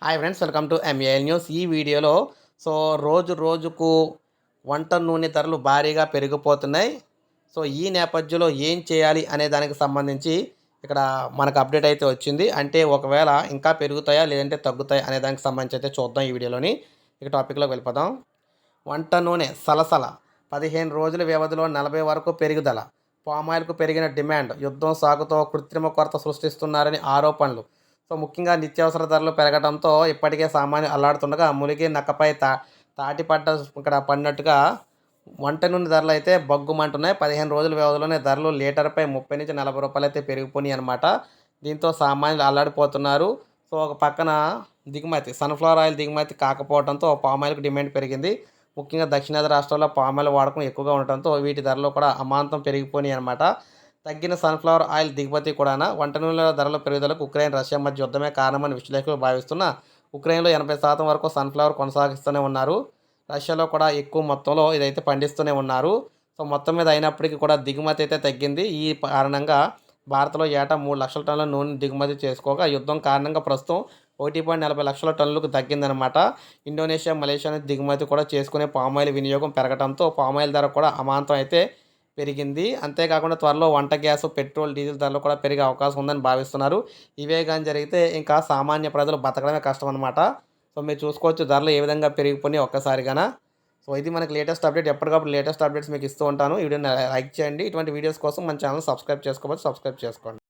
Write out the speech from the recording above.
Hi friends, welcome to MAL news. ఈ వీడియోలో రోజు రోజుకు వంట నూనె ధరలు భారీగా పెరిగిపోతున్నాయి. ఈ నేపథ్యంలో ఏం చేయాలి అనే దానికి సంబంధించి ఇక్కడ మనకు అప్డేట్ అయితే వచ్చింది. అంటే ఒకవేళ ఇంకా పెరుగుతాయా లేదంటే తగ్గుతాయా అనే దానికి సంబంధించి అయితే చూద్దాం ఈ వీడియోలోని. ఇక టాపిక్లోకి వెళ్ళిపోదాం. వంట నూనె సలసల 15 రోజుల వ్యవధిలో 40 వరకు పెరుగుదల. పామాయిల్కు పెరిగిన డిమాండ్. యుద్ధం సాగుతో కృత్రిమ కొరత సృష్టిస్తున్నారని ఆరోపణలు. ముఖ్యంగా నిత్యావసర ధరలు పెరగడంతో ఇప్పటికే సామాన్యులు అల్లాడుతుండగా ములిగి నక్కపై తాటిపడ్డ ఇక్కడ పడినట్టుగా వంట నూనె ధరలు అయితే బగ్గుమంటున్నాయి. 15 రోజుల వ్యవధిలోనే ధరలు లీటర్పై 30 నుంచి 40 రూపాయలు అయితే పెరిగిపోయినాయి అనమాట. దీంతో సామాన్యులు అల్లాడిపోతున్నారు. ఒక పక్కన దిగుమతి సన్ఫ్లవర్ ఆయిల్ దిగుమతి కాకపోవడంతో పామాయిల్కి డిమాండ్ పెరిగింది. ముఖ్యంగా దక్షిణాది రాష్ట్రాల్లో పామాయిల్ వాడకం ఎక్కువగా ఉండటంతో వీటి ధరలు కూడా అమాంతం పెరిగిపోయినాయి అనమాట. తగ్గిన సన్ఫ్లవర్ ఆయిల్ దిగుమతి కూడా వంట నూనెల ధరల పెరుగుదలకు ఉక్రెయిన్ రష్యా మధ్య యుద్ధమే కారణమని విశ్లేషకులు భావిస్తున్న ఉక్రెయిన్లో 80% వరకు సన్ఫ్లవర్ కొనసాగిస్తూనే ఉన్నారు. రష్యాలో కూడా ఎక్కువ మొత్తంలో ఇదైతే పండిస్తూనే ఉన్నారు. మొత్తం మీద అయినప్పటికీ కూడా దిగుమతి అయితే తగ్గింది. ఈ కారణంగా భారత్లో ఏటా 3 లక్షల టన్నుల నూనె దిగుమతి చేసుకోగా యుద్ధం కారణంగా ప్రస్తుతం 1.40 లక్షల టన్నులకు తగ్గిందనమాట. ఇండోనేషియా, మలేషియా నుంచి దిగుమతి కూడా చేసుకునే పామాయిల్ వినియోగం పెరగడంతో పామాయిల్ ధర కూడా అమాంతం అయితే పెరిగింది. అంతేకాకుండా త్వరలో వంట గ్యాసు, పెట్రోల్, డీజిల్ ధరలు కూడా పెరిగే అవకాశం ఉందని భావిస్తున్నారు. ఇవే కానీ జరిగితే ఇంకా సామాన్య ప్రజలు బతకడమే కష్టం అనమాట. మీరు చూసుకోవచ్చు ధరలు ఏ విధంగా పెరిగిపోయినాయి ఒక్కసారిగాన. ఇది మనకి లేటెస్ట్ అప్డేట్. ఎప్పటికప్పుడు లేటెస్ట్ అప్డేట్స్ మీకు ఇస్తూ ఉంటాను. ఈ వీడియోని లైక్ చేయండి. ఇటువంటి వీడియోస్ కోసం మన ఛానల్ సబ్స్క్రైబ్ చేసుకోవచ్చు, సబ్స్క్రైబ్ చేసుకోండి.